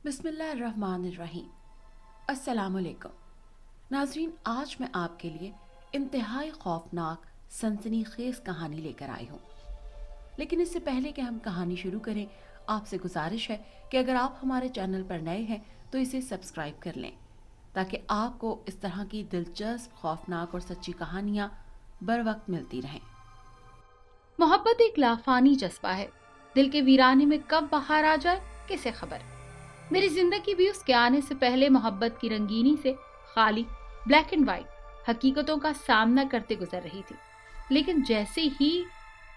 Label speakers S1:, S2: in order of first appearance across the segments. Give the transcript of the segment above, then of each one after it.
S1: बिस्मिल्लाहिर्रहमानिर्रहीम। अस्सलामुअलैकुम नाज़रीन, आज मैं आपके लिए इंतहाई खौफनाक सनसनीखेज कहानी लेकर आई हूँ। लेकिन इससे पहले कि हम कहानी शुरू करें, आपसे गुजारिश है कि अगर आप हमारे चैनल पर नए हैं तो इसे सब्सक्राइब कर लें, ताकि आपको इस तरह की दिलचस्प, खौफनाक और सच्ची कहानियाँ बर वक्त मिलती रहें।
S2: मोहब्बत एक लाफानी जज्बा है। दिल के वीराने में कब बहार आ जाए किसे खबर। मेरी जिंदगी भी उसके आने से पहले मोहब्बत की रंगीनी से खाली ब्लैक एंड व्हाइट हकीकतों का सामना करते गुजर रही थी। लेकिन जैसे ही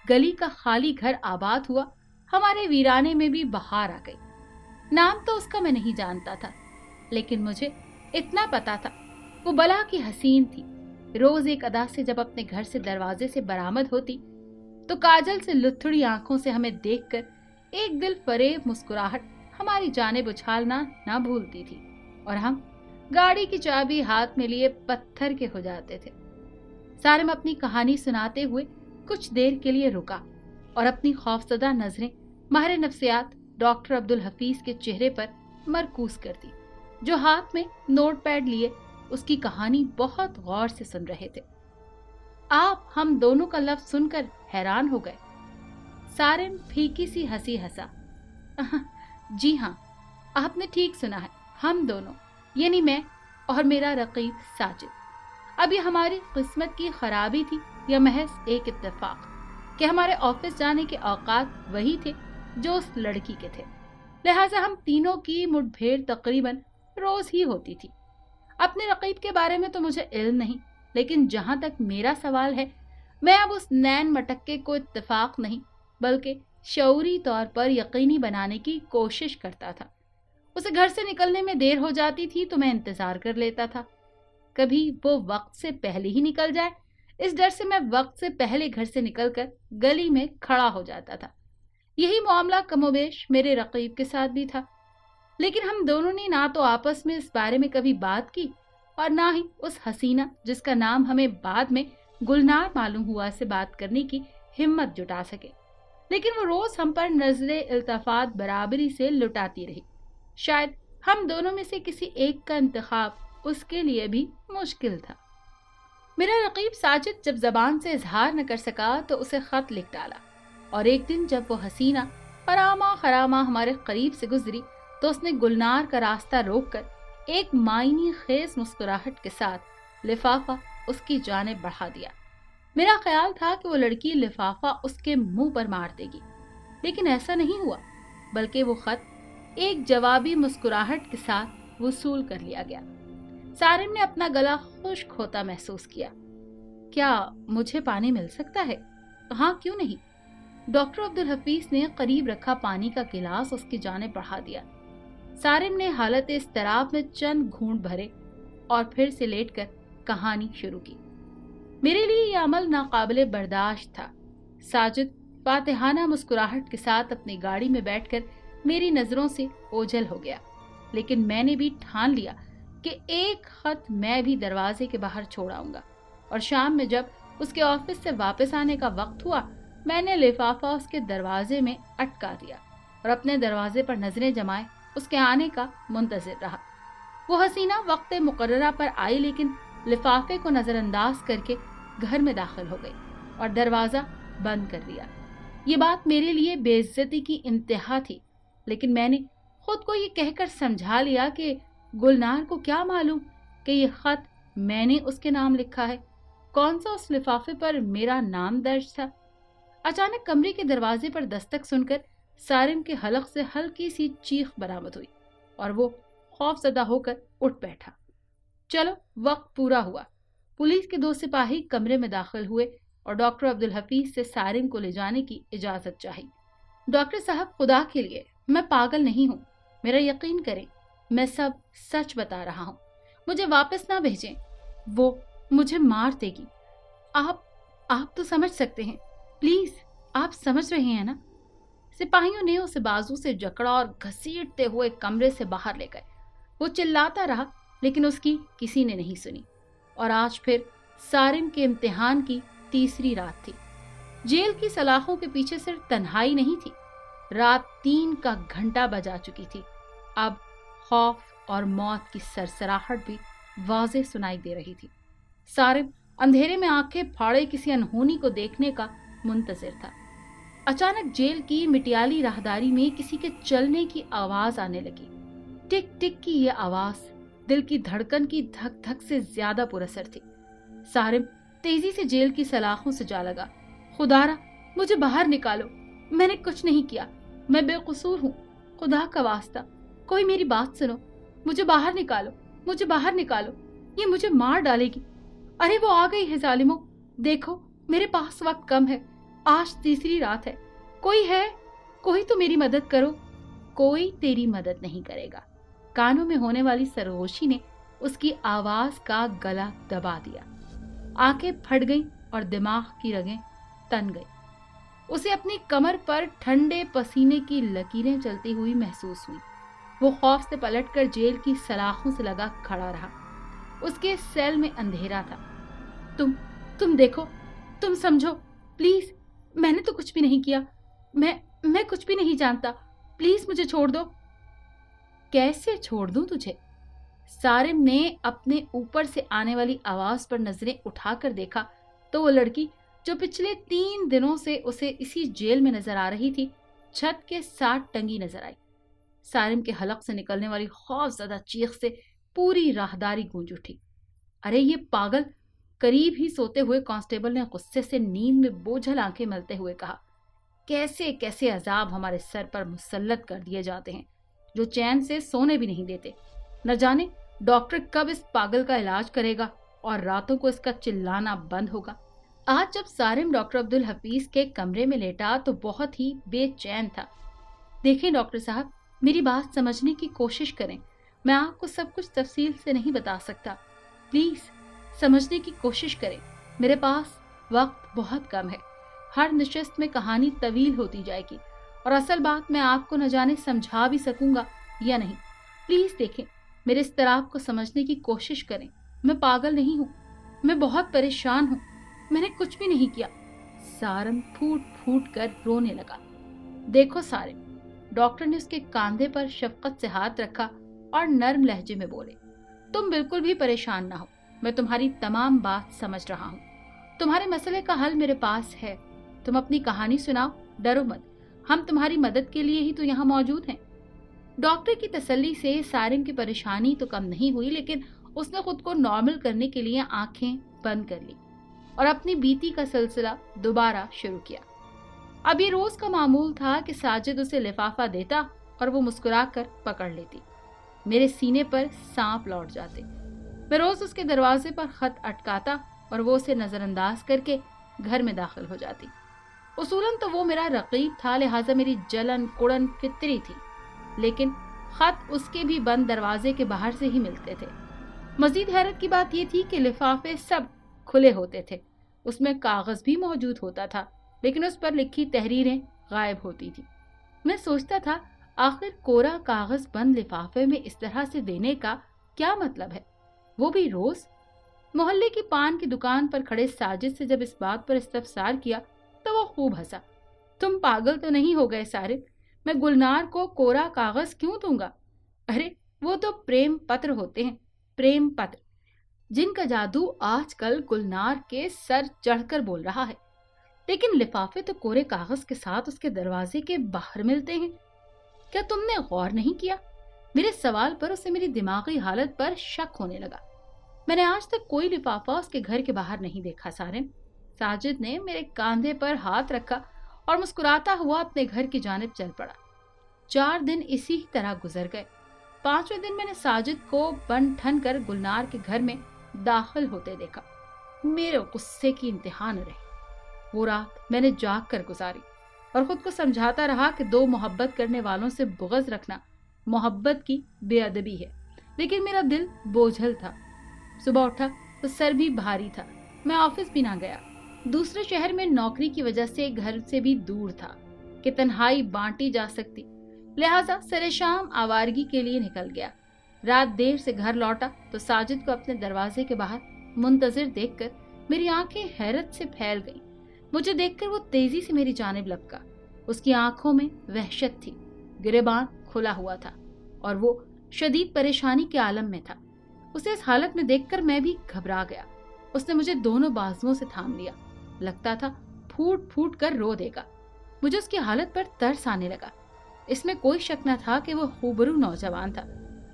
S2: गली का खाली घर आबाद हुआ, हमारे वीराने में भी बहार आ गई। नाम तो उसका मैं नहीं जानता था, लेकिन मुझे इतना पता था वो बला की हसीन थी। रोज एक अदा से जब अपने घर से दरवाजे से बरामद होती तो काजल से लुथड़ी आंखों से हमें देखकर एक दिल फरेब मुस्कुराहट हमारी जानिब उछालना ना भूलती थी, और हम गाड़ी की चाबी हाथ में लिए पत्थर के हो जाते थे। सारिम अपनी कहानी सुनाते हुए कुछ देर के लिए रुका और अपनी खौफजदा नजरें माहिर नफ्सियात डॉक्टर अब्दुल हफीज के चेहरे पर मरकूज कर दी, जो हाथ में नोट पैड लिए उसकी कहानी बहुत गौर से सुन रहे थे। आप हम दोनों का लफ्ज सुनकर हैरान हो गए। सारिम फीकी सी हंसी हंसा। जी हाँ, आपने ठीक सुना है, हम दोनों, यानी मैं और मेरा रकीब साजिद। अब ये हमारी किस्मत की खराबी थी या महज एक इत्तेफाक कि हमारे ऑफिस जाने के औकात वही थे जो उस लड़की के थे। लिहाजा हम तीनों की मुठभेड़ तकरीबन रोज ही होती थी। अपने रकीब के बारे में तो मुझे इल्म नहीं, लेकिन जहां तक मेरा सवाल है, मैं अब उस नैन मटक्के को इत्तेफाक नहीं बल्कि शऊरी तौर पर यकीनी बनाने की कोशिश करता था। उसे घर से निकलने में देर हो जाती थी तो मैं इंतजार कर लेता था। कभी वो वक्त से पहले ही निकल जाए, इस डर से मैं वक्त से पहले घर से निकलकर गली में खड़ा हो जाता था। यही मामला कमोबेश मेरे रकीब के साथ भी था। लेकिन हम दोनों ने ना तो आपस में इस बारे में कभी बात की और ना ही उस हसीना, जिसका नाम हमें बाद में गुलनार मालूम हुआ, से बात करने की हिम्मत जुटा सके। लेकिन वो रोज हम पर नजरे इल्तफात बराबरी से लुटाती रही। शायद हम दोनों में से किसी एक का इंतखाब उसके लिए भी मुश्किल था। मेरा रकीब साजिद जब जबान से इजहार न कर सका तो उसे खत लिख डाला, और एक दिन जब वो हसीना खरामा खरामा हमारे करीब से गुजरी तो उसने गुलनार का रास्ता रोककर एक मायनी खेज मुस्कुराहट के साथ लिफाफा उसकी जानिब बढ़ा दिया। मेरा ख्याल था कि वो लड़की लिफाफा उसके मुंह पर मार देगी, लेकिन ऐसा नहीं हुआ, बल्कि वो खत एक जवाबी मुस्कुराहट के साथ वसूल कर लिया गया। सारिम ने अपना गला खुश्क होता महसूस किया। क्या मुझे पानी मिल सकता है? हाँ, क्यों नहीं। डॉक्टर अब्दुल हफीज ने करीब रखा पानी का गिलास उसकी जानिब बढ़ा दिया। सारिम ने हालत इस्तराब में चंद घूंट भरे और फिर से लेटकर कहानी शुरू की। मेरे लिए यह अमल नाकाबिले बर्दाश्त था। साजिद फातिहाना मुस्कुराहट के साथ अपनी गाड़ी में बैठकर मेरी नजरों से ओझल हो गया, लेकिन मैंने भी ठान लिया कि एक खत मैं भी दरवाजे के बाहर छोड़ आऊंगा। और शाम में जब उसके ऑफिस से वापस आने का वक्त हुआ, मैंने लिफाफा उसके दरवाजे में अटका दिया और अपने दरवाजे पर नजरें जमाए उसके आने का मुंतजिर रहा। वो हसीना वक्त मुकर्ररा पर आई, लेकिन लिफाफे को नजरअंदाज करके घर में दाखिल हो गई और दरवाजा बंद कर दिया। ये बात मेरे लिए बेइज्जती की इंतहा थी, लेकिन मैंने खुद को ये कहकर समझा लिया कि गुलनार को क्या मालूम कि ये खत मैंने उसके नाम लिखा है। कौन सा उस लिफाफे पर मेरा नाम दर्ज था। अचानक कमरे के दरवाजे पर दस्तक सुनकर सारिम के हलक से हल्की सी चीख बरामद हुई और वो खौफजदा होकर उठ बैठा। चलो, वक्त पूरा हुआ। पुलिस के 2 सिपाही कमरे में दाखिल हुए और डॉक्टर अब्दुल हफीज से सारिम को ले जाने की इजाजत चाही। डॉक्टर साहब, खुदा के लिए, मैं पागल नहीं हूँ, मेरा यकीन करें, मैं सब सच बता रहा हूँ। मुझे वापस ना भेजें, वो मुझे मार देगी। आप तो समझ सकते हैं, प्लीज, आप समझ रहे हैं ना। सिपाहियों ने उसे बाजू से जकड़ा और घसीटते हुए कमरे से बाहर ले गए। वो चिल्लाता रहा, लेकिन उसकी किसी ने नहीं सुनी। और आज फिर सारिम के इम्तिहान की तीसरी रात थी। जेल की सलाखों के पीछे सिर्फ तन्हाई नहीं थी, रात 3 का घंटा बजा चुकी थी। अब خوف اور موت کی سرسراہٹ بھی واضح سنائی دے رہی تھی۔ سارم اندھیرے میں آنکھیں پھاڑے کسی انہونی کو دیکھنے کا منتظر تھا۔ اچانک جیل کی مٹیالی راہداری میں کسی کے چلنے کی آواز آنے لگی۔ ٹک ٹک کی یہ آواز دل کی دھڑکن کی دھک دھک سے زیادہ پر اثر تھی۔ سارم تیزی سے جیل کی سلاخوں سے جا لگا۔ خدارا مجھے باہر نکالو، میں نے کچھ نہیں کیا، میں بے قصور ہوں، خدا کا واسطہ کوئی میری بات سنو، مجھے باہر نکالو، مجھے باہر نکالو، یہ مجھے مار ڈالے گی۔ ارے وہ آ گئی ہے ظالموں، دیکھو میرے پاس وقت کم ہے، آج تیسری رات ہے، کوئی ہے، کوئی تو میری مدد کرو۔ کوئی تیری مدد نہیں کرے گا۔ کانوں میں ہونے والی سرگوشی نے اس کی آواز کا گلا دبا دیا۔ آنکھیں پھٹ گئیں اور دماغ کی رگیں تن گئی۔ اسے اپنی کمر پر ٹھنڈے پسینے کی لکیریں چلتی ہوئی محسوس ہوئی۔ وہ خوف سے پلٹ کر جیل کی سلاخوں سے لگا کھڑا رہا۔ اس کے سیل میں اندھیرا تھا۔ تم دیکھو، تم سمجھو، پلیز، میں نے تو کچھ بھی نہیں کیا، میں کچھ بھی نہیں جانتا، پلیز مجھے چھوڑ دو۔ کیسے چھوڑ دوں تجھے؟ سارم نے اپنے اوپر سے آنے والی آواز پر نظریں اٹھا کر دیکھا تو وہ لڑکی جو پچھلے 3 دنوں سے اسے اسی جیل میں نظر آ رہی تھی، چھت کے ساتھ ٹنگی نظر آئی۔ سارم کے حلق سے نکلنے والی خوف زدہ چیخ سے پوری راہداری گونج اٹھی۔ ارے یہ پاگل! قریب ہی سوتے ہوئے کانسٹیبل نے غصے سے نیند میں بوجھل آنکھیں ملتے ہوئے کہا، کیسے کیسے عذاب ہمارے سر پر مسلط کر دیے جاتے ہیں جو چین سے سونے بھی نہیں دیتے۔ نہ جانے ڈاکٹر کب اس پاگل کا علاج کرے گا اور راتوں کو اس کا چلانا بند ہوگا۔ آج جب سارم ڈاکٹر عبدالحفیظ کے کمرے میں لیٹا تو بہت ہی بے چین تھا۔ دیکھیں ڈاکٹر صاحب، میری بات سمجھنے کی کوشش کریں، میں آپ کو سب کچھ تفصیل سے نہیں بتا سکتا، پلیز سمجھنے کی کوشش کریں، میرے پاس وقت بہت کم ہے، ہر نشست میں کہانی طویل ہوتی جائے گی اور اصل بات میں آپ کو نہ جانے سمجھا بھی سکوں گا یا نہیں۔ پلیز دیکھیں، میرے اضطراب کو سمجھنے کی کوشش کریں، میں پاگل نہیں ہوں، میں بہت پریشان ہوں، میں نے کچھ بھی نہیں کیا۔ سارم پھوٹ پھوٹ کر رونے لگا۔ دیکھو سارم، ڈاکٹر نے اس کے کاندھے پر شفقت سے ہاتھ رکھا اور نرم لہجے میں بولے، تم بالکل بھی پریشان نہ ہو، میں تمہاری تمام بات سمجھ رہا ہوں، تمہارے مسئلے کا حل میرے پاس ہے، تم اپنی کہانی سناؤ، ڈرو مت، ہم تمہاری مدد کے لیے ہی تو یہاں موجود ہیں۔ ڈاکٹر کی تسلی سے سارم کی پریشانی تو کم نہیں ہوئی، لیکن اس نے خود کو نارمل کرنے کے لیے آنکھیں بند کر لی اور اپنی بیتی کا سلسلہ دوبارہ شروع کیا۔ اب یہ روز کا معمول تھا کہ ساجد اسے لفافہ دیتا اور وہ مسکرا کر پکڑ لیتی۔ میرے سینے پر سانپ لوٹ جاتے۔ میں روز اس کے دروازے پر خط اٹکاتا اور وہ اسے نظر انداز کر کے گھر میں داخل ہو جاتی۔ اصولاً تو وہ میرا رقیب تھا، لہٰذا میری جلن کڑن فطری تھی، لیکن خط اس کے بھی بند دروازے کے باہر سے ہی ملتے تھے۔ مزید حیرت کی بات یہ تھی کہ لفافے سب کھلے ہوتے تھے، اس میں کاغذ بھی موجود ہوتا تھا، لیکن اس پر لکھی تحریریں غائب ہوتی تھی۔ میں سوچتا تھا آخر کورا کاغذ بند لفافے میں اس طرح سے دینے کا کیا مطلب ہے، وہ بھی روز؟ محلے کی پان کی دکان پر کھڑے ساجد سے جب اس بات پر استفسار کیا تو وہ خوب ہنسا۔ تم پاگل تو نہیں ہو گئے سارے، میں گلنار کو کورا کاغذ کیوں دوں گا؟ ارے وہ تو پریم پتر ہوتے ہیں، پریم پتر، جن کا جادو آج کل گلنار کے سر چڑھ کر بول رہا ہے، لیکن لفافے تو کورے کاغذ کے ساتھ اس کے دروازے کے باہر ملتے ہیں۔ کیا تم نے غور نہیں کیا؟ میرے سوال پر اسے میری دماغی حالت پر شک ہونے لگا۔ میں نے آج تک کوئی لفافہ اس کے گھر کے باہر نہیں دیکھا سارم۔ ساجد نے میرے کاندھے پر ہاتھ رکھا اور مسکراتا ہوا اپنے گھر کی جانب چل پڑا۔ 4 دن اسی طرح گزر گئے۔ 5ویں دن میں نے ساجد کو بن ٹھن کر گلنار کے گھر میں داخل ہوتے دیکھا۔ میرے غصے کی انتہا نہ رہی۔ وہ رات میں نے جاگ کر گزاری اور خود کو سمجھاتا رہا کہ 2 محبت کرنے والوں سے بغض رکھنا محبت کی بے ادبی ہے، لیکن میرا دل بوجھل تھا۔ صبح اٹھا تو سر بھی بھاری تھا۔ میں آفس بھی نہ گیا، دوسرے شہر میں نوکری کی وجہ سے گھر سے بھی دور تھا کہ تنہائی بانٹی جا سکتی، لہٰذا سر شام آوارگی کے لیے نکل گیا۔ رات دیر سے گھر لوٹا تو ساجد کو اپنے دروازے کے باہر منتظر دیکھ کر میری آنکھیں حیرت سے پھیل گئیں۔ مجھے دیکھ کر وہ تیزی سے میری جانب لپکا۔ اس کی آنکھوں میں وحشت تھی، گریبان کھلا ہوا تھا اور وہ शदीद परेशानी के आलम में था। उसे इस हालत में देखकर मैं भी घबरा गया। उसने मुझे दोनों बाजुओं से थाम लिया। लगता था फूट फूट कर रो देगा। मुझे उसकी हालत पर तरस आने लगा। इसमें कोई शक न था कि वो खूबरू नौजवान था,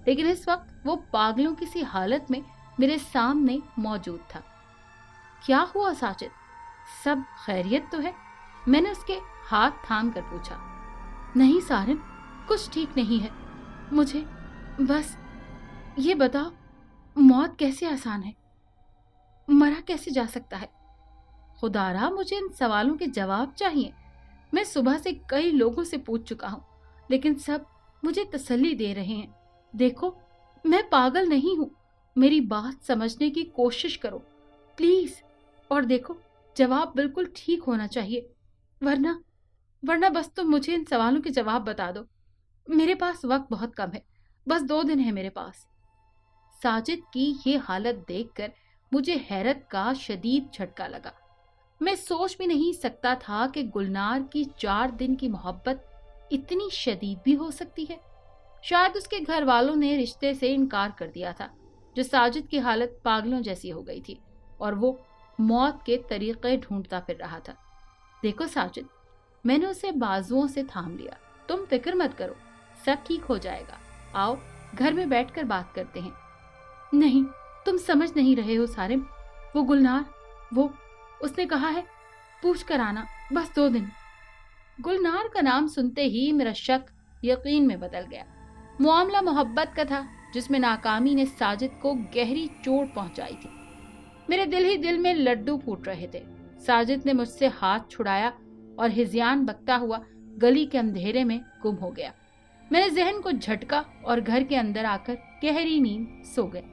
S2: लेकिन इस वक्त वो पागलों की सी हालत में मेरे सामने मौजूद था। क्या हुआ साजिद, सब खैरियत तो है? मैंने उसके हाथ थाम कर पूछा। नहीं सारिन, कुछ ठीक नहीं है। मुझे बस ये बताओ, मौत कैसे आसान है? मरा कैसे जा सकता है? खुदारा, मुझे इन सवालों के जवाब चाहिए। मैं सुबह से कई लोगों से पूछ चुका हूँ, लेकिन सब मुझे तसल्ली दे रहे हैं। देखो, मैं पागल नहीं हूँ। मेरी बात समझने की कोशिश करो प्लीज। और देखो, जवाब बिल्कुल ठीक होना चाहिए, वरना बस तुम मुझे इन सवालों के जवाब बता दो। मेरे पास वक्त बहुत कम है, बस 2 दिन है मेरे पास। साजिद की ये हालत देखकर मुझे हैरत का शदीद झटका लगा। मैं सोच भी नहीं सकता था कि गुलनार की 4 दिन की मोहब्बत इतनी शदीद भी हो सकती है। शायद उसके घर वालों ने रिश्ते से इनकार कर दिया था, जो साजिद की हालत पागलों जैसी हो गई थी और वो मौत के तरीके ढूंढता फिर रहा था। देखो साजिद, मैंने उसे बाजुओं से थाम लिया। तुम फिक्र मत करो, सब ठीक हो जाएगा। आओ घर में बैठकर बात करते हैं। नहीं, तुम समझ नहीं रहे हो सारिम। वो गुलनार, वो उसने कहा है पूछ कर आना, बस 2 दिन। गुलनार का नाम सुनते ही मेरा शक यकीन में बदल गया। मामला मोहब्बत का था, जिसमें नाकामी ने साजिद को गहरी चोट पहुंचाई थी। मेरे दिल ही दिल में लड्डू फूट रहे थे। साजिद ने मुझसे हाथ छुड़ाया और हिज़ियान बकता हुआ गली के अंधेरे में गुम हो गया। मेरे जहन को झटका और घर के अंदर आकर गहरी नींद सो गए।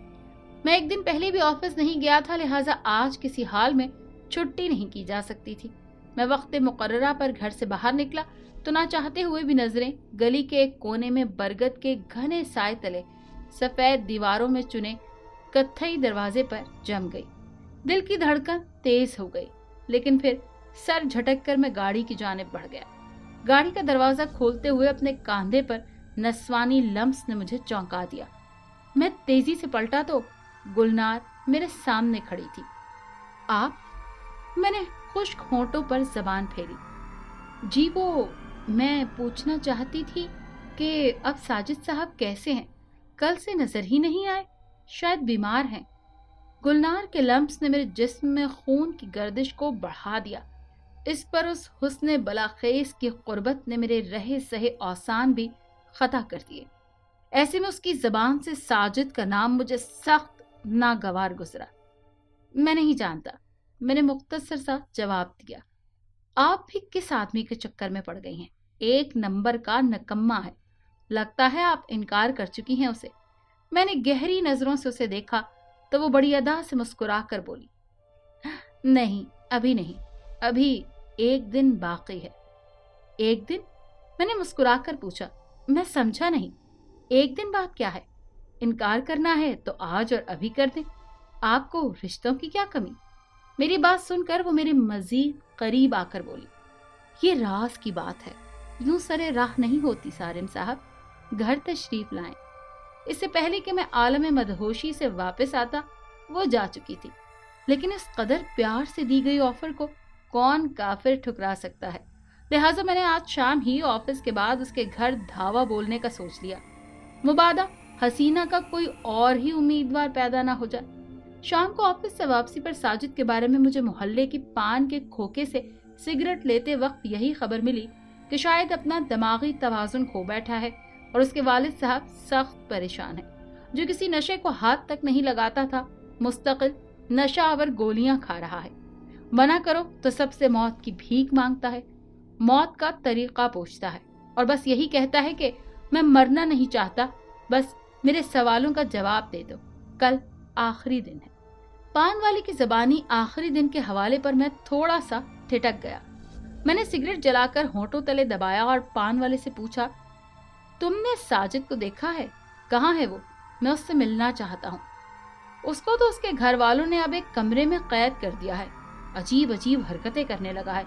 S2: मैं 1 दिन पहले भी ऑफिस नहीं गया था, लिहाजा आज किसी हाल में छुट्टी नहीं की जा सकती थी। मैं वक्त मुकर्ररा पर घर से बाहर निकला तो ना चाहते हुए भी नजरें गली के एक कोने में बरगद के घने साए तले सफेद दीवारों में चुने कत्थई दरवाजे पर जम गई। दिल की धड़कन तेज हो गई, लेकिन फिर सर झटक कर मैं गाड़ी की जानिब बढ़ गया। गाड़ी का दरवाजा खोलते हुए अपने कांधे पर नस्वानी लम्स ने मुझे चौंका दिया। मैं तेजी से पलटा तो गुलनार मेरे सामने खड़ी थी। आप? मैंने खुश्क होंठों पर जबान फेरी। जी, वो मैं पूछना चाहती थी कि अब साजिद साहब कैसे हैं? कल से नजर ही नहीं आए, शायद बीमार हैं। गुलनार के लम्स ने मेरे जिस्म में खून की गर्दिश को बढ़ा दिया। इस पर उस हुस्ने बलाखेज की कुर्बत ने मेरे रहे सहे औसान भी खता कर दिए। ऐसे में उसकी जबान से साजिद का नाम मुझे सख्त नागवार गुजरा। मैं नहीं जानता, मैंने मुख्तसर सा जवाब दिया। आप भी किस आदमी के चक्कर में पड़ गई हैं? 1 नंबर का नकम्मा है। लगता है आप इनकार कर चुकी हैं उसे। मैंने गहरी नजरों से उसे देखा तो वो बड़ी अदा से मुस्कुरा कर बोली, नहीं, अभी नहीं, अभी 1 दिन बाकी है। 1 दिन? मैंने मुस्कुरा कर पूछा। मैं समझा नहीं, 1 दिन बाद क्या है? इनकार करना है तो आज और अभी कर दें। आपको रिश्तों की क्या कमी? मेरी बात सुनकर वो मेरे मजीद करीब आकर बोली, ये राज की बात है, यूं सरे राह नहीं होती सारिम साहब, घर तशरीफ लाएं। इससे पहले कि मैं आलम मदहोशी से वापस आता वो जा चुकी थी, लेकिन इस कदर प्यार से दी गई ऑफर को कौन काफिर ठुकरा सकता है। लिहाजा मैंने आज शाम ही ऑफिस के बाद उसके घर धावा बोलने का सोच लिया। मुबादा हसीना का कोई और ही उम्मीदवार पैदा ना हो जाए। शाम को ऑफिस से वापसी पर साजिद के बारे में मुझे मोहल्ले की पान के खोखे से सिगरेट लेते वक्त यही खबर मिली कि शायद अपना दिमागी तवाजुन खो बैठा है और उसके वालिद साहब सख्त परेशान है। जो किसी नशे को हाथ तक नहीं लगाता था, मुस्तकिल नशावर गोलियां खा रहा है। मना करो तो सबसे मौत की भीख मांगता है, मौत का तरीका पूछता है और बस यही कहता है कि मैं मरना नहीं चाहता, बस मेरे सवालों का जवाब दे दो, कल आखिरी दिन है। पान वाले की जबानी आखिरी दिन के हवाले पर मैं थोड़ा सा ठिठक गया। मैंने सिगरेट जलाकर होंठों तले दबाया और पान वाले से पूछा, तुमने साजिद को देखा है? कहाँ है वो? मैं उससे मिलना चाहता हूँ। उसको तो उसके घर वालों ने अब एक कमरे में कैद कर दिया है। अजीब अजीब हरकतें करने लगा है।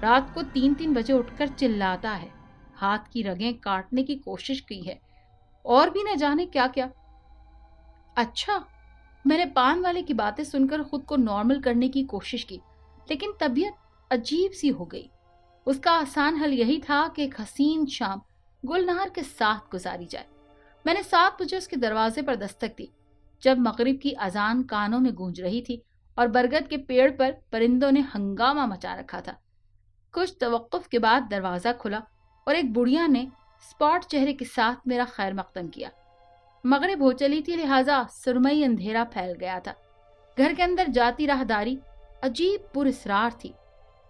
S2: रात को 3-3 बजे उठकर चिल्लाता है, हाथ की रगें काटने की कोशिश की है। और भी न जाने क्या क्या। अच्छा, मैंने पान वाले की बातें सुनकर खुद को नॉर्मल करने की कोशिश की, लेकिन तबीयत अजीब सी हो गई। उसका आसान हल यही था कि एक हसीन शाम गुलनहार के साथ गुजारी जाए। मैंने 7 बजे उसके दरवाजे पर दस्तक दी, जब मगरिब की अजान कानों में गूंज रही थी और बरगद के पेड़ पर परिंदों ने हंगामा मचा रखा था। कुछ तवक्कुफ के बाद दरवाजा खुला और एक बुढ़िया ने स्पॉट चेहरे के साथ मेरा खैर मकदम किया। मगरिब हो चली थी, लिहाजा सुरमई अंधेरा फैल गया था। घर के अंदर जाती राहदारी अजीब पुरस्रार थी।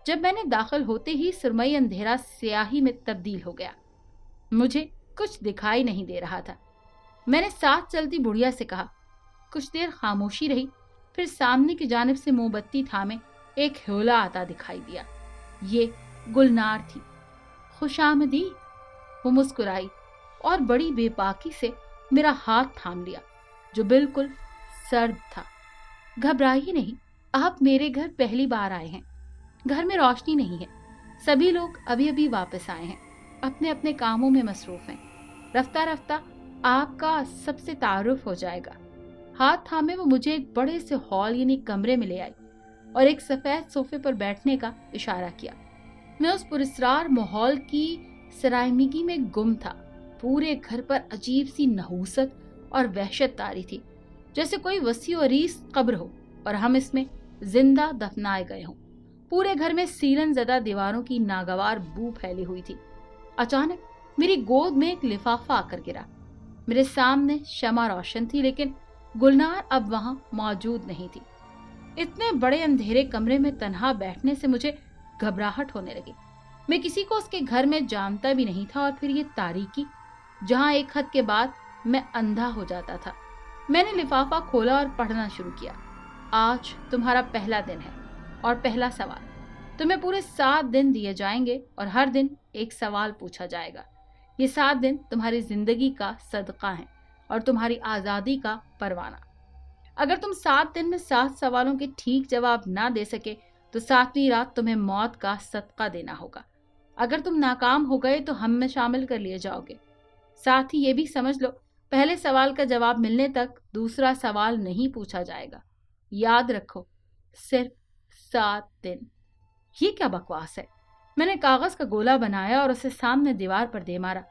S2: जब मैंने दाखिल होते ही सुरमई अंधेरा स्याही में तब्दील हो गया। मुझे कुछ दिखाई नहीं दे रहा था। मैंने साथ चलती बुढ़िया से कहा। कुछ देर खामोशी रही, फिर सामने की जानिब से मोमबत्ती थामे एक ह्योला आता दिखाई दिया। ये गुलनार थी। खुशामदीद, वो मुस्कुराई और बड़ी बेबाकी से मेरा हाथ थाम लिया, जो बिल्कुल सर्द था। घबराइए नहीं, आप मेरे घर पहली बार आए हैं। घर में रोशनी नहीं है, सभी लोग अभी अभी वापस आए हैं, अपने अपने कामों में मसरूफ हैं। रफ्ता रफ्ता आपका सबसे तारुफ हो जाएगा। हाथ थामे वो मुझे एक बड़े से हॉल यानी कमरे में ले आई और एक सफेद सोफे पर बैठने का इशारा किया। मैं उस पुरस्रार माहौल की सरायमिगी में गुम था। पूरे घर पर अजीब सी नहूसत और वहशत तारी थी, जैसे कोई वसी और अरीस कब्र हो और हम इसमें जिंदा दफनाए गए हों। पूरे घर में सीलन ज़दा दीवारों की नागवार बू फैली हुई थी। अचानक मेरी गोद में एक लिफाफा आकर गिरा। मेरे सामने शमा रोशन थी, लेकिन गुलनार अब वहां मौजूद नहीं थी। इतने बड़े अंधेरे कमरे में तन्हा बैठने से मुझे घबराहट होने लगी। मैं किसी को उसके घर में जानता भी नहीं था, और फिर ये तारीकी जहां एक हद के बाद मैं अंधा हो जाता था। मैंने लिफाफा खोला और पढ़ना शुरू किया। आज तुम्हारा पहला दिन है और पहला सवाल। तुम्हें पूरे 7 दिन दिए जाएंगे और हर दिन एक सवाल पूछा जाएगा। ये 7 दिन तुम्हारी जिंदगी का सदका है और तुम्हारी आज़ादी का परवाना। अगर तुम 7 दिन में 7 सवालों के ठीक जवाब ना दे सके तो 7वीं रात तुम्हें मौत का सदका देना होगा। अगर तुम नाकाम हो गए तो हम में शामिल कर लिए जाओगे। साथ ही ये भी समझ लो, पहले सवाल का जवाब मिलने तक दूसरा सवाल नहीं पूछा जाएगा। याद रखो, सिर्फ 7 दिन। ये क्या बकवास है? मैंने कागज का गोला बनाया और उसे सामने दीवार पर दे मारा।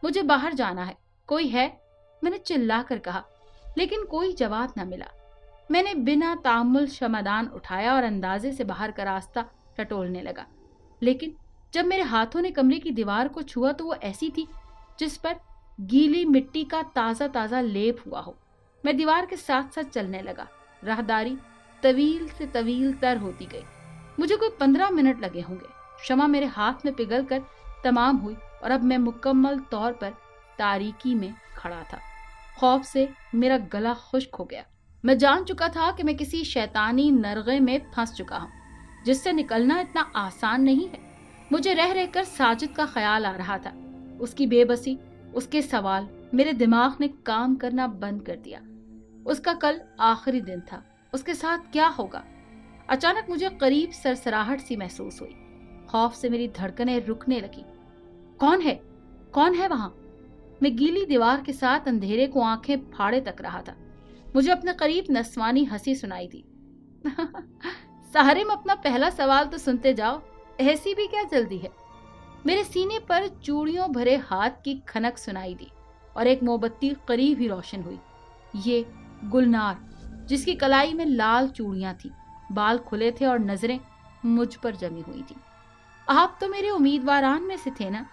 S2: मुझे बाहर जाना है, कोई है? मैंने चिल्ला कर कहा, लेकिन कोई जवाब न मिला। मैंने बिना तामुल शमदान उठाया और अंदाजे से बाहर का रास्ता टटोलने लगा, लेकिन जब मेरे हाथों ने कमरे की दीवार को छुआ तो वो ऐसी थी जिस पर गीली मिट्टी का ताज़ा ताज़ा लेप हुआ हो। मैं दीवार के साथ साथ चलने लगा। राहदारी तवील से तवील तर होती गई। मुझे कोई 15 मिनट लगे होंगे। शमा मेरे हाथ में पिघल कर तमाम हुई और अब मैं मुकम्मल तौर पर तारीकी में खड़ा था। खौफ से मेरा गला खुश्क हो गया। मैं जान चुका था कि मैं किसी शैतानी नरगे में फंस चुका हूँ, जिससे निकलना इतना आसान नहीं है। मुझे रह रहकर साजिद का ख्याल आ रहा था। उसकी बेबसी, उसके सवाल, मेरे दिमाग ने काम करना बंद कर दिया। उसका कल आखिरी दिन था, उसके साथ क्या होगा? अचानक मुझे करीब सरसराहट सी महसूस हुई। खौफ से मेरी धड़कनें रुकने लगी। कौन है? कौन है वहां? मैं गीली दीवार के साथ अंधेरे को आंखें फाड़े तक रहा था। मुझे अपने करीब नस्वानी हंसी सुनाई दी। साहरिम, अपना पहला सवाल तो सुनते जाओ, ऐसी भी क्या जल्दी है? मेरे सीने पर चूड़ियों भरे हाथ की खनक सुनाई दी और एक मोमबत्ती करीब ही रोशन हुई। ये गुलनार, जिसकी कलाई में लाल चूड़ियां थी, बाल खुले थे और नजरें मुझ पर जमी हुई थी। आप तो मेरे उम्मीदवारान में से थे ना,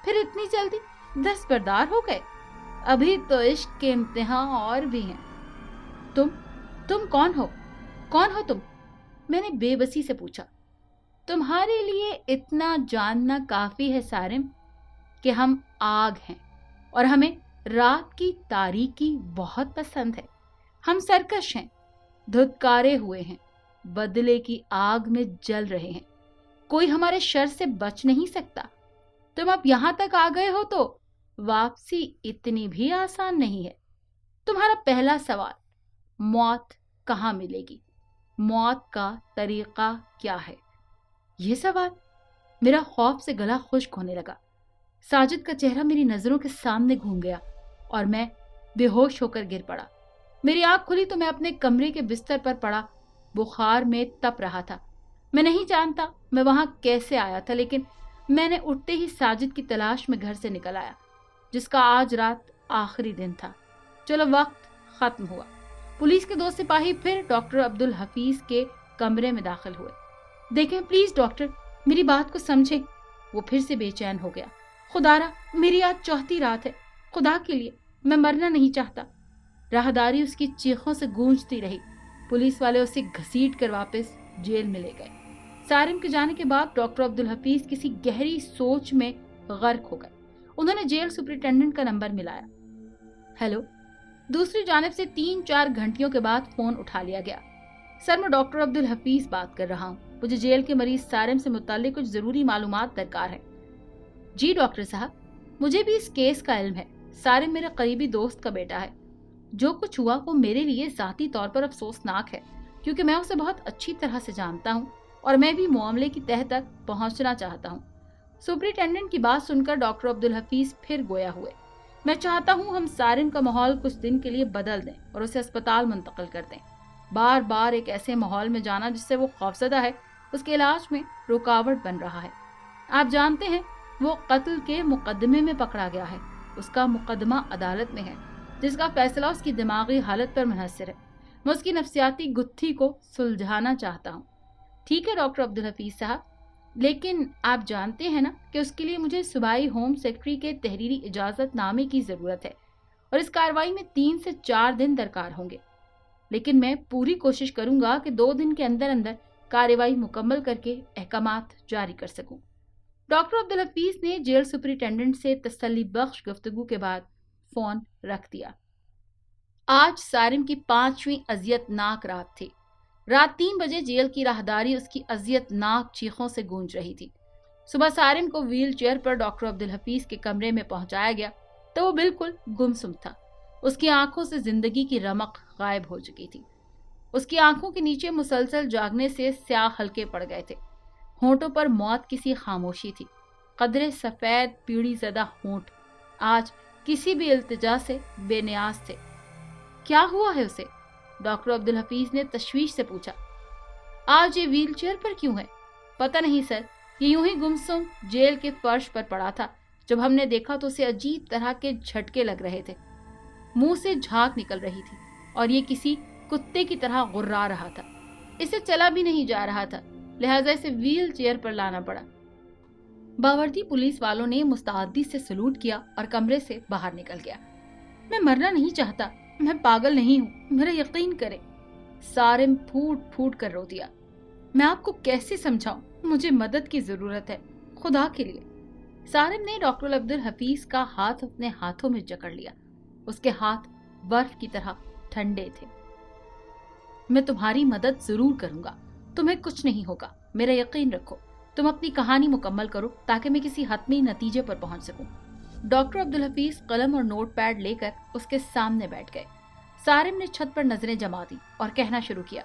S2: फिर इतनी जल्दी दस्तबरदार हो गए? अभी तो इश्क के इम्तिहान और भी हैं। तुम कौन हो? कौन हो तुम? मैंने बेबसी से पूछा। तुम्हारे लिए इतना जानना काफी है सारिम कि हम आग हैं और हमें रात की तारीकी बहुत पसंद है। हम सरकश हैं, धुतकारे हुए हैं, बदले की आग में जल रहे हैं। कोई हमारे शर से बच नहीं सकता। तुम अब यहां तक आ गए हो तो वापसी इतनी भी आसान नहीं है। तुम्हारा पहला सवाल, मौत कहाँ मिलेगी? मौत का तरीका क्या है? यह सवाल, मेरा खौफ से गला खुश्क होने लगा। साजिद का चेहरा मेरी नजरों के सामने घूम गया। और मैं बेहोश होकर गिर पड़ा। मेरी आंख खुली तो मैं अपने कमरे के बिस्तर पर पड़ा बुखार में तप रहा था। मैं नहीं जानता मैं वहां कैसे आया था, लेकिन मैंने उठते ही साजिद की तलाश में घर से निकल आया, जिसका आज रात आखिरी दिन था। चलो वक्त खत्म हुआ। पुलिस के 2 सिपाही फिर डॉक्टर अब्दुल हफीज के कमरे में दाखिल हुए। देखें प्लीज डॉक्टर, मेरी बात को समझें। वो फिर से बेचैन हो गया। खुदारा, मेरी आज चौथी रात है, खुदा के लिए मैं मरना नहीं चाहता। राहदारी उसकी चीखों से गूंजती रही। पुलिस वाले उसे घसीट कर वापस जेल में ले गए। सारिम के जाने के बाद डॉक्टर अब्दुल हफीज किसी गहरी सोच में गर्क हो गए। उन्होंने जेल सुपरिटेंडेंट का नंबर मिलाया। हेलो। दूसरी जानिब से 3-4 घंटियों के बाद फोन उठा लिया गया। सर, मैं डॉक्टर अब्दुल हफीज बात कर रहा हूँ। मुझे जेल के मरीज सारिम से मुताल्लिक कुछ जरूरी मालूमात दरकार है। जी डॉक्टर साहब, मुझे भी इस केस का इल्म है। सारिम मेरे करीबी दोस्त का बेटा है। जो कुछ हुआ वो मेरे लिए जाती तौर पर अफसोसनाक है, क्योंकि मैं उसे बहुत अच्छी तरह से जानता हूँ और मैं भी मामले की तह तक पहुंचना चाहता हूँ। सुपरिटेंडेंट की बात सुनकर डॉक्टर अब्दुल हफीज फिर गोया हुए। मैं चाहता हूँ हम सारिम का माहौल कुछ दिन के लिए बदल दें और उसे अस्पताल मुंतकिल कर दें। बार बार एक ऐसे माहौल में जाना जिससे वो खौफजदा है, उसके इलाज में रुकावट बन रहा है। आप जानते हैं वो कत्ल के मुकदमे में पकड़ा गया है। उसका मुकदमा अदालत में है, जिसका फैसला उसकी दिमागी हालत पर मुनहसर है। मैं उसकी नफ्सियाती गुत्थी को सुलझाना चाहता हूँ। ठीक है डॉक्टर अब्दुल हफीज साहब, लेकिन आप जानते हैं ना कि उसके लिए मुझे सूबाई होम सेक्रेटरी के तहरीरी इजाजत नामे की जरूरत है और इस कार्रवाई में 3 से 4 दिन दरकार होंगे। लेकिन मैं पूरी कोशिश करूंगा कि 2 दिन के अंदर अंदर कार्रवाई मुकम्मल करके अहकामात जारी कर सकूं। डॉक्टर अब्दुल हफीज ने जेल सुपरिटेंडेंट से तसल्ली बख्श गुफ्तगू के बाद फोन रख दिया। आज सारिम की 5वीं अजियतनाक रात थी। रात 3 बजे जेल की राहदारी उसकी अजियतनाक चीखों से गूंज रही थी। सुबह सारिम को व्हील चेयर पर डॉक्टर अब्दुल हफीज के कमरे में पहुंचाया गया तो वो बिल्कुल गुमसुम था। उसकी आंखों से जिंदगी की रमक गायब हो चुकी थी। उसकी आंखों के नीचे मुसलसल जागने से स्याह हल्के पड़ गए थे। होंठों पर मौत किसी खामोशी थी। कदरे सफेद पीड़ी ज़दा होंठ आज किसी भी इल्तिजा से बेनियाज थे। क्या हुआ है उसे? डॉक्टर अब्दुल हफीज ने तशवीश से पूछा। आज ये व्हील चेयर पर क्यों है? पता नहीं सर, ये यूं ही गुमसुम जेल के फर्श पर पड़ा था। जब हमने देखा तो उसे अजीब तरह के झटके लग रहे थे। मुंह से झाग निकल रही थी और ये किसी कुत्ते की तरह गुर्रा रहा था। इसे चला भी नहीं जा रहा था, लिहाजा इसे व्हील चेयर पर लाना पड़ा। बावर्दी पुलिस वालों ने मुस्तैदी से सलूट किया और कमरे से बाहर निकल गया। मैं मरना नहीं चाहता, मैं पागल नहीं हूँ, मेरा यकीन करें। सारिम फूट फूट कर रो दिया। मैं आपको कैसे समझाऊं, मुझे मदद की जरूरत है, खुदा के लिए। सारिम ने डॉक्टर अब्दुल हफीज का हाथ अपने हाथों में जकड़ लिया। उसके हाथ बर्फ की तरह ठंडे थे। मैं तुम्हारी मदद जरूर करूंगा, तुम्हें कुछ नहीं होगा, मेरा यकीन रखो। तुम अपनी कहानी मुकम्मल करो ताकि मैं किसी हतमी नतीजे पर पहुंच सकूं। डॉक्टर अब्दुल हफीज कलम और नोट पैड लेकर उसके सामने बैठ गए। सारिम ने छत पर नजरें जमा दी और कहना शुरू किया।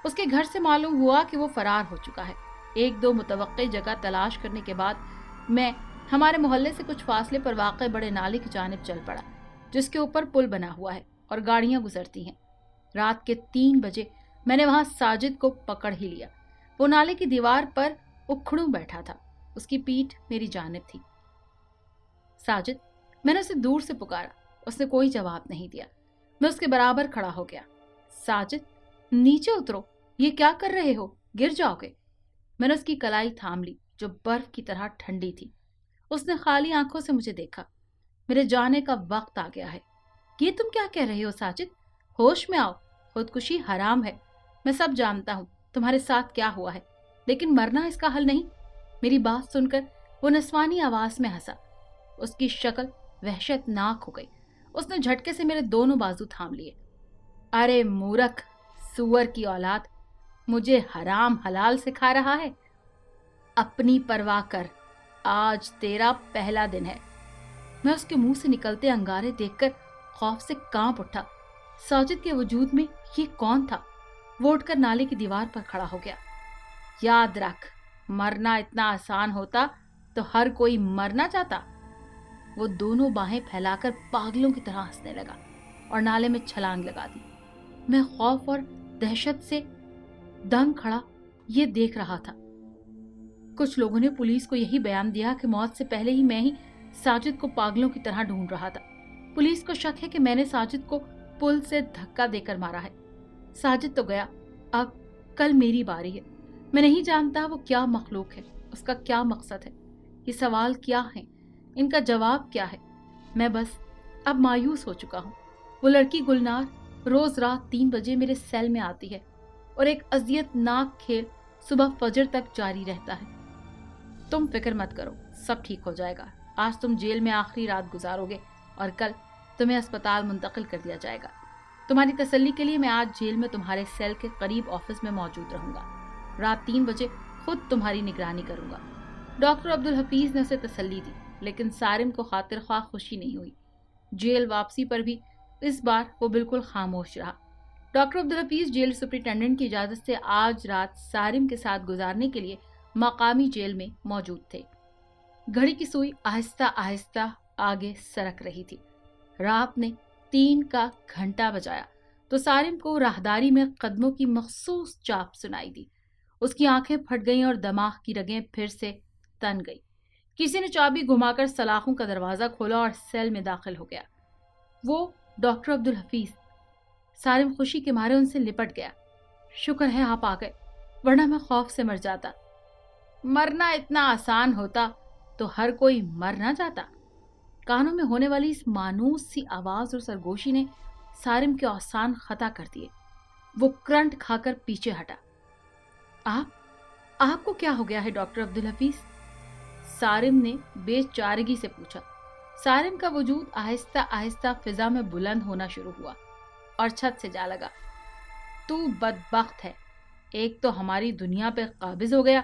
S2: उसके घर से मालूम हुआ कि वो फरार हो चुका है। 1-2 मुतवक्की जगह तलाश करने के बाद मैं हमारे मोहल्ले से कुछ फासले पर वाक़े बड़े नाले की जानिब चल पड़ा, जिसके ऊपर पुल बना हुआ है और गाड़ियां गुजरती हैं। रात के 3 बजे मैंने वहां साजिद को पकड़ ही लिया। वो नाले की दीवार पर उखड़ू बैठा था, उसकी पीठ मेरी जानिब थी। साजिद, मैंने उसे दूर से पुकारा, उसने कोई जवाब नहीं दिया। मैं उसके बराबर खड़ा हो गया। साजिद, नीचे उतरो, ये क्या कर रहे हो, गिर जाओगे। मैंने उसकी कलाई थाम ली जो बर्फ की तरह ठंडी थी। उसने खाली आंखों से मुझे देखा। मेरे जाने का वक्त आ गया है। ये तुम क्या कह रहे हो साजिद? होश में आओ, खुदकुशी हराम है। मैं सब जानता हूँ तुम्हारे साथ क्या हुआ है, लेकिन मरना इसका हल नहीं। मेरी बात सुनकर वो नस्वानी आवाज में हंसा। उसकी शक्ल वहशतनाक हो गई। उसने झटके से मेरे दोनों बाजू थाम लिए। अरे मूर्ख, सुअर की औलाद, मुझे हराम हलाल सिखा रहा है। अपनी परवाह कर, आज तेरा पहला दिन है। मैं उसके मुंह से निकलते अंगारे देखकर खौफ से कांप उठा। साजिद के वजूद में ये कौन था? वो उठकर नाले की दीवार पर खड़ा हो गया। याद रख, मरना इतना आसान होता तो हर कोई मरना चाहता। वो दोनों बाहें फैलाकर पागलों की तरह हंसने लगा और नाले में छलांग लगा दी। मैं खौफ और दहशत से दंग खड़ा ये देख रहा था। कुछ लोगों ने पुलिस को यही बयान दिया कि मौत से पहले ही मैं ही साजिद को पागलों की तरह ढूंढ रहा था। पुलिस को शक है कि मैंने साजिद को पुल से धक्का देकर मारा है। साजिद तो गया, अब कल मेरी बारी है। मैं नहीं जानता वो क्या मखलूक है, उसका क्या मकसद है, ये सवाल क्या है, इनका जवाब क्या है। मैं बस अब मायूस हो चुका हूँ। वो लड़की गुलनार रोज रात 3 बजे मेरे सेल में आती है और एक अजियतनाक खेल सुबह फजर तक जारी रहता है। तुम फिक्र मत करो, सब ठीक हो जाएगा। आज तुम जेल में आखिरी रात गुजारोगे और कल तुम्हें अस्पताल मुंतकिल कर दिया जाएगा। तुम्हारी तसल्ली के लिए मैं आज जेल में तुम्हारे सेल के करीब ऑफिस में मौजूद रहूंगा। रात 3 बजे खुद तुम्हारी निगरानी करूंगा। डॉक्टर अब्दुल हफीज ने उसे तसल्ली दी, लेकिन सारिम को खातिर ख्वाह खुशी नहीं हुई। जेल वापसी पर भी इस बार वो बिल्कुल खामोश रहा। Doctor Abdul Hafeez jail superintendent की इजाजत से आज रात सारिम के साथ गुजारने के लिए मकामी जेल में मौजूद थे। घड़ी की सुई आहिस्ता आहिस्ता आगे सरक रही थी। रात ने 3 का घंटा बजाया तो सारिम को राहदारी में कदमों की मखसूस चाप सुनाई दी। उसकी आंखें फट गईं और दिमाग की रगें फिर से तन गई। किसी ने चाबी घुमाकर सलाखों का दरवाजा खोला और सेल में दाखिल हो गया। वो डॉक्टर अब्दुल हफीज। सारिम खुशी के मारे उनसे लिपट गया। शुक्र है आप आ गए, वरना मैं खौफ से मर जाता। मरना इतना आसान होता तो हर कोई मर ना जाता। कानों में होने वाली इस मानूस सी आवाज और सरगोशी ने सारिम के औसान खता कर दिए। वो करंट खाकर पीछे हटा। आपको क्या हो गया है डॉक्टर अब्दुल हफीज? सारिम ने बेचारगी से पूछा। सारिम का वजूद आहिस्ता आहिस्ता फिजा में बुलंद होना शुरू हुआ और छत से जा लगा। तू बदबख्त है, एक तो हमारी दुनिया पे काबिज हो गया,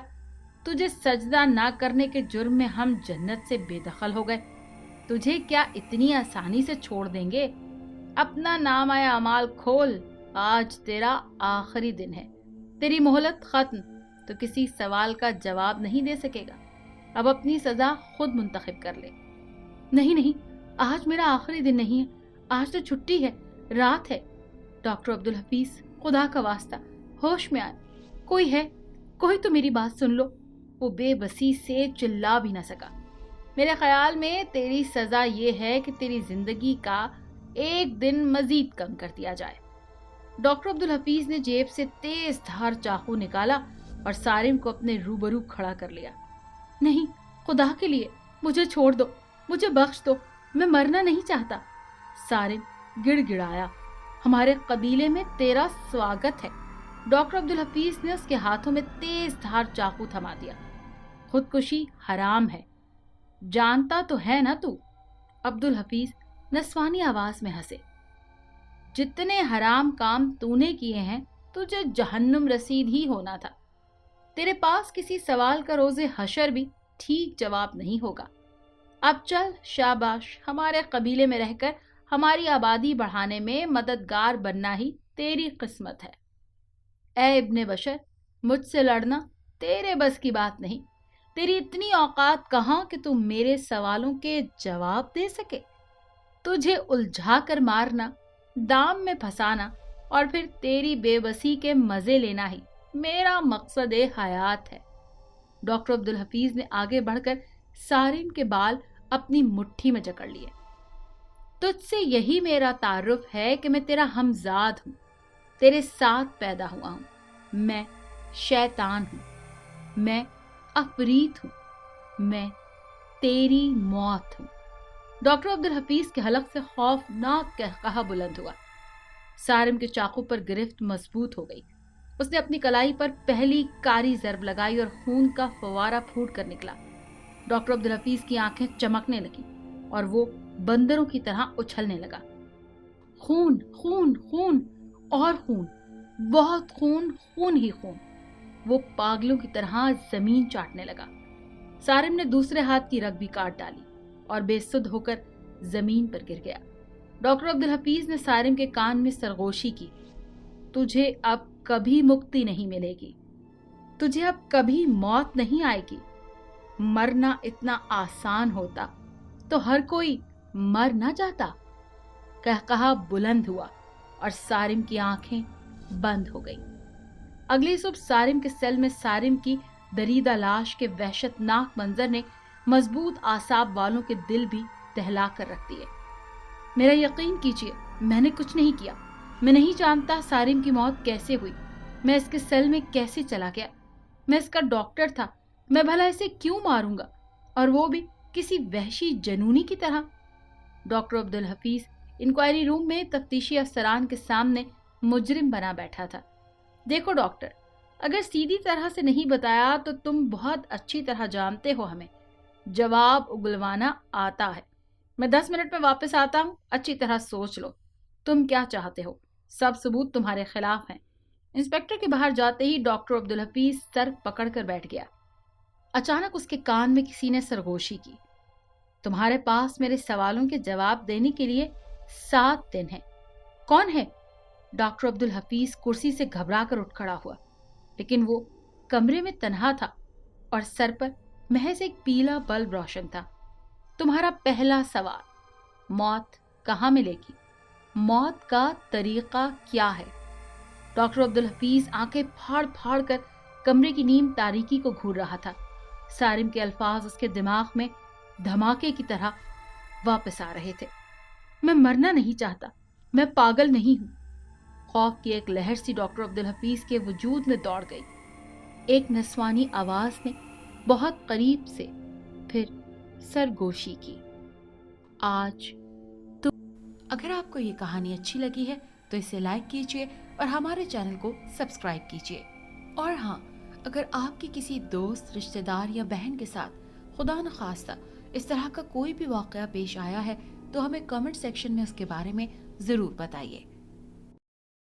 S2: तुझे सजदा ना करने के जुर्म में हम जन्नत से बेदखल हो गए। तुझे क्या इतनी आसानी से छोड़ देंगे? अपना नाम-ए अमाल खोल, आज तेरा आखिरी दिन है। तेरी मोहलत खत्म, तो किसी सवाल का जवाब नहीं दे सकेगा। अब अपनी सजा खुद मुंतखब कर ले। नहीं, आज मेरा आखिरी दिन नहीं है, आज तो छुट्टी है, रात है। डॉक्टर अब्दुल हफीज, खुदा का वास्ता होश में आए। कोई है, कोई तो मेरी बात सुन लो। वो बेबसी से चिल्ला भी न सका। मेरे ख्याल में तेरी सजा ये है कि तेरी जिंदगी का एक दिन मजीद कम कर दिया जाए। डॉक्टर अब्दुल हफीज ने जेब से तेज धार चाकू निकाला और सारिम को अपने रूबरू खड़ा कर लिया। नहीं, खुदा के लिए मुझे छोड़ दो, मुझे बख्श दो, मैं मरना नहीं चाहता। सारिम गिड़गिड़ाया। हमारे कबीले में तेरा स्वागत है। डॉक्टर अब्दुल हफीज ने उसके हाथों में तेज धार चाकू थमा दिया। खुदकुशी हराम है, जानता तो है ना तू? अब्दुल हफीज नस्वानी आवाज में हंसे। जितने हराम काम तूने किए हैं, तुझे जहन्नुम रसीद ही होना था। तेरे पास किसी सवाल का रोजे हशर भी ठीक जवाब नहीं होगा। अब चल, शाबाश, हमारे कबीले में रहकर हमारी आबादी बढ़ाने में मददगार बनना ही तेरी किस्मत है। ए इब्ने बशर, मुझसे लड़ना तेरे बस की बात नहीं। तेरी इतनी औकात कहाँ कि तू मेरे सवालों के जवाब दे सके? तुझे उलझा कर मारना, दाम में फंसाना और फिर तेरी बेबसी के मजे लेना ही मेरा मकसद हयात है। डॉक्टर अब्दुल हफीज ने आगे बढ़कर सारिम के बाल अपनी मुट्ठी में जकड़ लिए। तुझसे यही मेरा तारुफ है कि मैं तेरा हमजाद हूं, तेरे साथ पैदा हुआ हूं। मैं शैतान हूं, मैं अफरीत हूं, मैं तेरी मौत हूं। डॉक्टर अब्दुल हफीज के हलक से खौफनाक कहकहा बुलंद हुआ। सारिम के चाकू पर गिरफ्त मजबूत हो गई। उसने अपनी कलाई पर पहली कारी जरब लगाई और खून का फवारा फूट कर निकला। डॉक्टर अब्दुल हफीज की आंखें चमकने लगी और वो बंदरों की तरह उछलने लगा। खून, खून, खून और खून, बहुत खून, खून ही खून। वो पागलों की तरह जमीन चाटने लगा। सारिम ने दूसरे हाथ की रग भी काट डाली और बेसुध होकर जमीन पर गिर गया। डॉक्टर अब्दुल हफीज ने सारिम के कान में सरगोशी की। तुझे अब कभी मुक्ति नहीं मिलेगी, तुझे अब कभी मौत नहीं आएगी। मरना इतना आसान होता तो हर कोई मर ना जाता। कहकहा बुलंद हुआ और सारिम की आंखें बंद हो गईं। अगली सुबह सारिम के सेल में सारिम की दरीदा लाश के वहशतनाक मंजर ने मजबूत आसाब वालों के दिल भी दहला कर रख दिए। मेरा यकीन कीजिए, मैंने कुछ नहीं किया। मैं नहीं जानता सारिम की मौत कैसे हुई, मैं इसके सेल में कैसे चला गया। मैं इसका डॉक्टर था, मैं भला इसे क्यों मारूंगा, और वो भी किसी वहशी जनूनी की तरह। Doctor Abdul Hafeez inquiry room में तफ्तीशी अफसरान के सामने मुजरिम बना बैठा था। देखो डॉक्टर, अगर सीधी तरह से नहीं बताया तो तुम बहुत अच्छी तरह जानते हो हमें जवाब उगलवाना आता है। मैं 10 मिनट में वापस आता हूँ, अच्छी तरह सोच लो तुम क्या चाहते हो। सब सबूत तुम्हारे खिलाफ हैं। इंस्पेक्टर के बाहर जाते ही डॉक्टर अब्दुल हफीज सर पकड़कर बैठ गया। अचानक उसके कान में किसी ने सरगोशी की। तुम्हारे पास मेरे सवालों के जवाब देने के लिए 7 दिन हैं। कौन है? डॉक्टर अब्दुल हफीज कुर्सी से घबरा कर उठ खड़ा हुआ, लेकिन वो कमरे में तन्हा था और सर पर महज एक पीला बल्ब रोशन था। तुम्हारा पहला सवाल, मौत कहाँ मिलेगी? मौत का तरीका क्या है? डॉक्टर अब्दुल हफीज आंखें फाड़ फाड़ कर कमरे की नीम तारीकी को घूर रहा था। सारिम के अल्फाज उसके दिमाग में धमाके की तरह वापस आ रहे थे। मैं मरना नहीं चाहता, मैं पागल नहीं हूं। खौफ की एक लहर सी डॉक्टर अब्दुल हफीज के वजूद में दौड़ गई। एक नस्वानी आवाज ने बहुत करीब से फिर सरगोशी की, आज तो।
S1: अगर आपको ये कहानी अच्छी लगी है तो इसे लाइक कीजिए और हमारे चैनल को सब्सक्राइब कीजिए। और हाँ, अगर आपके किसी दोस्त, रिश्तेदार या बहन के साथ खुदा न खास्ता इस तरह का कोई भी वाकया पेश आया है तो हमें कमेंट सेक्शन में उसके बारे में ज़रूर बताइए।